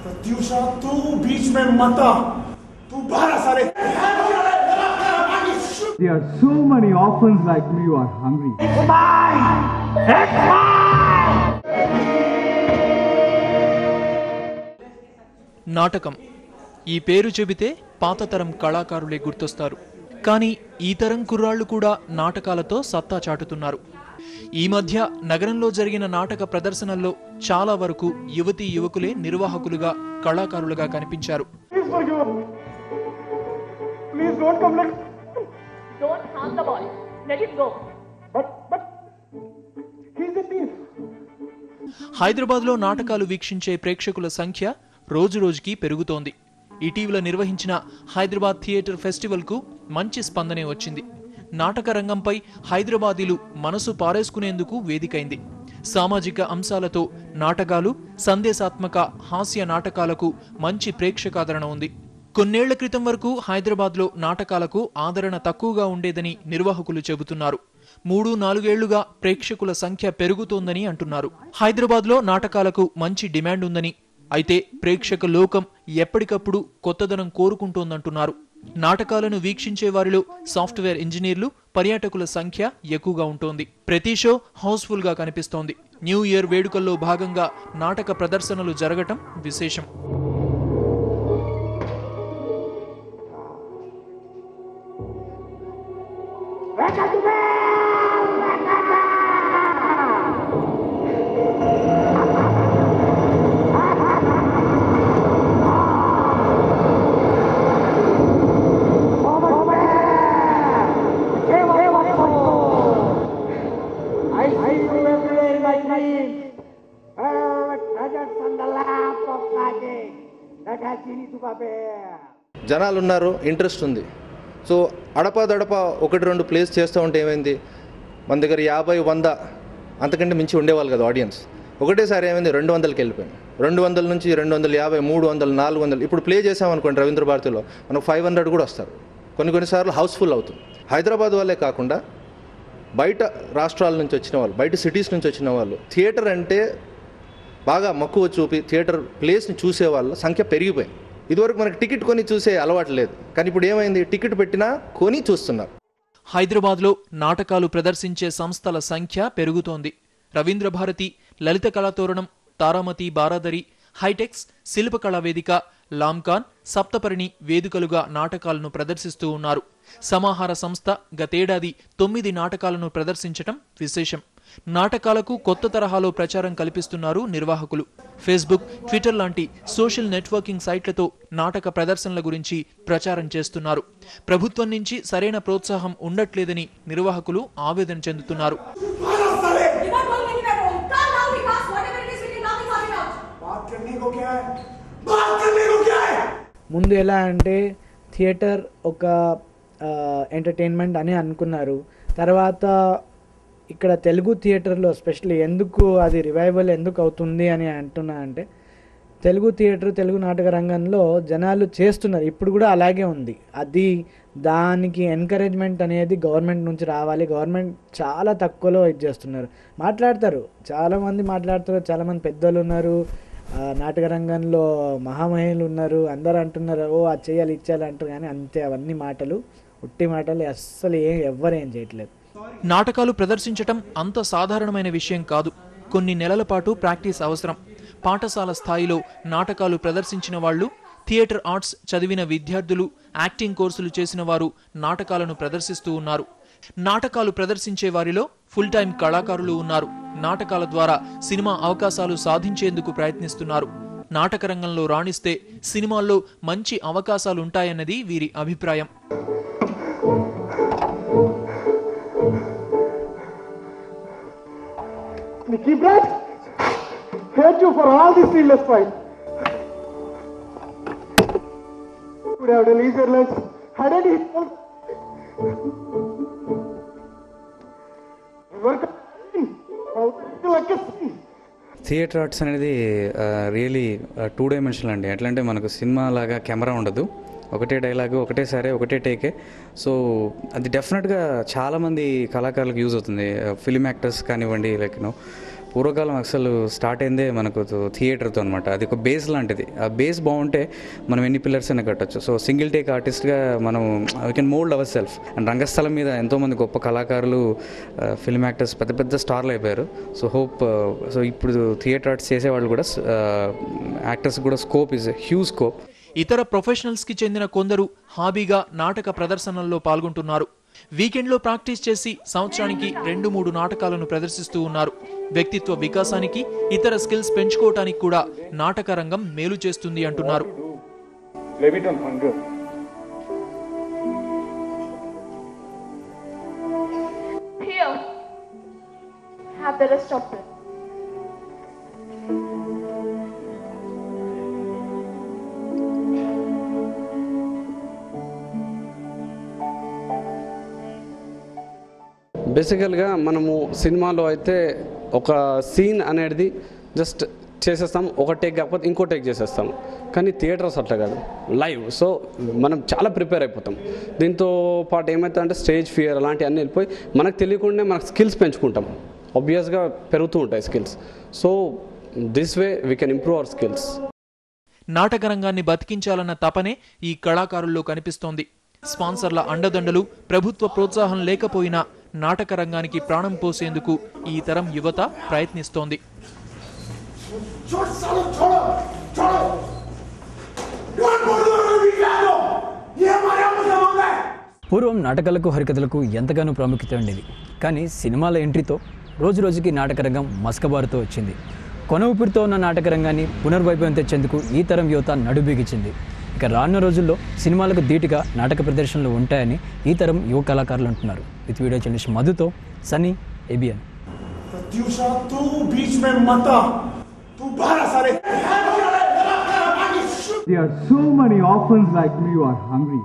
प्रत्युषा तू बीच में मत आ, तू बाहर आ साले। There are so many orphans like me who are hungry. It's mine! It's mine! నాటకం ఈ పేరు చెబితే పాత తరం కళాకారులే గుర్తొస్తారు. కానీ ఈ తరం కుర్రాళ్లు కూడా నాటకాలతో సత్తా చాటుతున్నారు. ఈ మధ్య నగరంలో జరిగిన నాటక ప్రదర్శనల్లో చాలా వరకు యువతీ యువకులే నిర్వాహకులుగా కళాకారులుగా కనిపించారు. హైదరాబాద్లో నాటకాలు వీక్షించే ప్రేక్షకుల సంఖ్య రోజురోజుకి పెరుగుతోంది. ఇటీవల నిర్వహించిన హైదరాబాద్ థియేటర్ ఫెస్టివల్కు మంచి స్పందనే వచ్చింది. నాటక రంగంపై హైదరాబాదీలు మనసు పారేసుకునేందుకు వేదికైంది. సామాజిక అంశాలతో నాటకాలు, సందేశాత్మక హాస్య నాటకాలకు మంచి ప్రేక్షకాదరణ ఉంది. కొన్నేళ్ల క్రితం వరకు హైదరాబాద్లో నాటకాలకు ఆదరణ తక్కువగా ఉండేదని నిర్వాహకులు చెబుతున్నారు. 3-4 ఏళ్లుగా ప్రేక్షకుల సంఖ్య పెరుగుతోందని అంటున్నారు. హైదరాబాద్లో నాటకాలకు మంచి డిమాండ్ ఉందని, అయితే ప్రేక్షక లోకం ఎప్పటికప్పుడు కొత్తదనం కోరుకుంటోందంటున్నారు. నాటకాలను వీక్షించే వారిలో సాఫ్ట్వేర్ ఇంజనీర్లు, పర్యాటకుల సంఖ్య ఎక్కువగా ఉంటోంది. ప్రతి షో హౌస్ఫుల్ గా కనిపిస్తోంది. న్యూ ఇయర్ వేడుకల్లో భాగంగా నాటక ప్రదర్శనలు జరగటం విశేషం. జనాలు ఉన్నారు, ఇంట్రెస్ట్ ఉంది. సో అడపదడప 1-2 ప్లేస్ చేస్తూ ఉంటే ఏమైంది, మన దగ్గర 50-100 అంతకంటే మించి ఉండేవాళ్ళు కదా ఆడియన్స్. ఒకటేసారి ఏమైంది, 200కి వెళ్ళిపోయింది. 200 నుంచి 250, 300, 400. ఇప్పుడు ప్లే చేసామనుకోండి రవీంద్ర భారతిలో మనకు 500 కూడా వస్తారు. కొన్నిసార్లు హౌస్ఫుల్ అవుతుంది. హైదరాబాద్ వాళ్ళే కాకుండా బయట రాష్ట్రాల నుంచి వచ్చిన వాళ్ళు, బయట సిటీస్ నుంచి వచ్చిన వాళ్ళు థియేటర్ అంటే బాగా మక్కువ చూపి థియేటర్ ప్లేస్ని చూసే వాళ్ళ సంఖ్య పెరిగిపోయింది. ఇదివరకు మనకి టికెట్ కొని చూసే అలవాటు లేదు, కానీ ఇప్పుడు ఏమైంది, టికెట్ పెట్టినా కొని చూస్తున్నారు. హైదరాబాద్లో నాటకాలు ప్రదర్శించే సంస్థల సంఖ్య పెరుగుతోంది. రవీంద్ర భారతి, లలిత కళాతోరణం, తారామతి బారాదరి, హైటెక్స్, శిల్పకళా వేదిక, లామ్కాన్, సప్తపరిణి వేదికలుగా నాటకాలను ప్రదర్శిస్తూ ఉన్నారు. సమాహార సంస్థ గతేడాది 9 నాటకాలను ప్రదర్శించటం విశేషం. నాటకాలకు కొత్త తరహాలో ప్రచారం కల్పిస్తున్నారు నిర్వాహకులు. ఫేస్బుక్, ట్విట్టర్ లాంటి సోషల్ నెట్వర్కింగ్ సైట్లతో నాటక ప్రదర్శనల గురించి ప్రచారం చేస్తున్నారు. ప్రభుత్వం నుంచి సరైన ప్రోత్సాహం ఉండట్లేదని నిర్వాహకులు ఆవేదన చెందుతున్నారు. ముందు ఎలా అంటే థియేటర్ ఒక ఎంటర్టైన్మెంట్ అని అనుకున్నారు. తర్వాత ఇక్కడ తెలుగు థియేటర్లో స్పెషల్లీ ఎందుకు అది రివైవల్ ఎందుకు అవుతుంది అని అంటున్నా అంటే, తెలుగు థియేటర్, తెలుగు నాటక రంగంలో జనాలు చేస్తున్నారు, ఇప్పుడు కూడా అలాగే ఉంది. అది దానికి ఎంకరేజ్మెంట్ అనేది గవర్నమెంట్ నుంచి రావాలి. గవర్నమెంట్ చాలా తక్కువలో ఇది చేస్తున్నారు. మాట్లాడతారు, చాలామంది మాట్లాడతారు, చాలామంది పెద్దలు ఉన్నారు, నాటక రంగంలో మహామహిళలు ఉన్నారు, అందరూ అంటున్నారు ఓ అది చేయాలి ఇచ్చేయాలి అంటారు. కానీ అంతే, అవన్నీ మాటలు, ఉట్టి మాటలు, అస్సలు ఎవ్వరేం చేయట్లేదు. నాటకాలు ప్రదర్శించటం అంత సాధారణమైన విషయం కాదు. కొన్ని నెలల పాటు ప్రాక్టీస్ అవసరం. పాఠశాల స్థాయిలో నాటకాలు ప్రదర్శించిన వాళ్ళు, థియేటర్ ఆర్ట్స్ చదివిన విద్యార్థులు, యాక్టింగ్ కోర్సులు చేసిన వారు నాటకాలను ప్రదర్శిస్తూ ఉన్నారు. నాటకాలు ప్రదర్శించే వారిలో ఫుల్ టైం కళాకారులు ఉన్నారు. నాటకాల ద్వారా సినిమా అవకాశాలు సాధించేందుకు ప్రయత్నిస్తున్నారు. నాటక రంగంలో రాణిస్తే సినిమాల్లో మంచి అవకాశాలుంటాయన్నది వీరి అభిప్రాయం. థియేటర్ ఆర్ట్స్ అనేది రియలీ 2 డైమెన్షనల్ అండి. ఎట్లా అంటే మనకు సినిమా లాగా కెమెరా ఉండదు, ఒకటే డైలాగు, ఒకటేసారి ఒకటే టేకే. సో అది డెఫినెట్గా చాలామంది కళాకారులకు యూజ్ అవుతుంది. ఫిలిం యాక్టర్స్ కానివ్వండి, లైక్ పూర్వకాలం అసలు స్టార్ట్ అయిందే మనకు థియేటర్తో అనమాట. అది ఒక బేస్ లాంటిది. ఆ బేస్ బాగుంటే మనం ఎన్ని పిల్లర్స్ అయినా కట్టచ్చు. సో సింగిల్ టేక్ ఆర్టిస్ట్గా మనం we can mould our self. And రంగస్థలం మీద ఎంతోమంది గొప్ప కళాకారులు, ఫిల్మ్ యాక్టర్స్, పెద్ద పెద్ద స్టార్లు అయిపోయారు. సో సో ఇప్పుడు థియేటర్ ఆర్ట్స్ చేసేవాళ్ళు కూడా, యాక్టర్స్ కూడా స్కోప్ ఈజ్ హ్యూజ్ స్కోప్. ఇతర ప్రొఫెషనల్స్కి చెందిన కొందరు హాబీగా నాటక ప్రదర్శనల్లో పాల్గొంటున్నారు. వీకెండ్లో ప్రాక్టీస్ చేసి సంవత్సరానికి 2-3 నాటకాలను ప్రదర్శిస్తూ ఉన్నారు. వ్యక్తిత్వ వికాసానికి, ఇతర స్కిల్స్ పెంచుకోవటానికి కూడా నాటక రంగం మేలు చేస్తుంది అంటున్నారు. బేసికల్గా మనము సినిమాలో అయితే ఒక సీన్ అనేది జస్ట్ చేసేస్తాం, ఒక టేక్ కాకపోతే ఇంకో టేక్ చేసేస్తాం. కానీ థియేటర్స్ అట్లా కాదు, లైవ్. సో మనం చాలా ప్రిపేర్ అయిపోతాం. దీంతో పాటు ఏమవుతుందంటే స్టేజ్ ఫియర్ అలాంటివన్నీ వెళ్ళిపోయి మనకు తెలియకుండా మనకు స్కిల్స్ పెంచుకుంటాం. ఆబ్వియస్గా పెరుగుతూ ఉంటాయి skills. So this way we can improve our skills. నాటక రంగాన్ని బతికించాలన్న తపనే ఈ కళాకారుల్లో కనిపిస్తోంది. స్పాన్సర్ల అండదండలు, ప్రభుత్వ ప్రోత్సాహం లేకపోయినా నాటక రంగానికి ప్రాణం పోసేందుకు ఈ తరం యువత ప్రయత్నిస్తోంది. పూర్వం నాటకాలకు, హరికథలకు ఎంతగానో ప్రాముఖ్యత ఉండేది. కానీ సినిమాల ఎంట్రీతో రోజు రోజుకి నాటక రంగం మసకబారుతూ వచ్చింది. కొన ఊపిరితో ఉన్న నాటక రంగాన్ని పునర్వైభవం తెచ్చేందుకు ఈ తరం యువత నడుబిగించింది. ఇక రానున్న రోజుల్లో సినిమాలకు ధీటుగా నాటక ప్రదర్శనలు ఉంటాయని ఈ తరం యువ కళాకారులు అంటున్నారు. విత్ వీడియో జర్నలిస్ట్ మధుతో సన్నీ, ABN. प्रत्युषा तू बीच में मत आ, तू बाहर आ सारे. There are so many orphans like me who are hungry.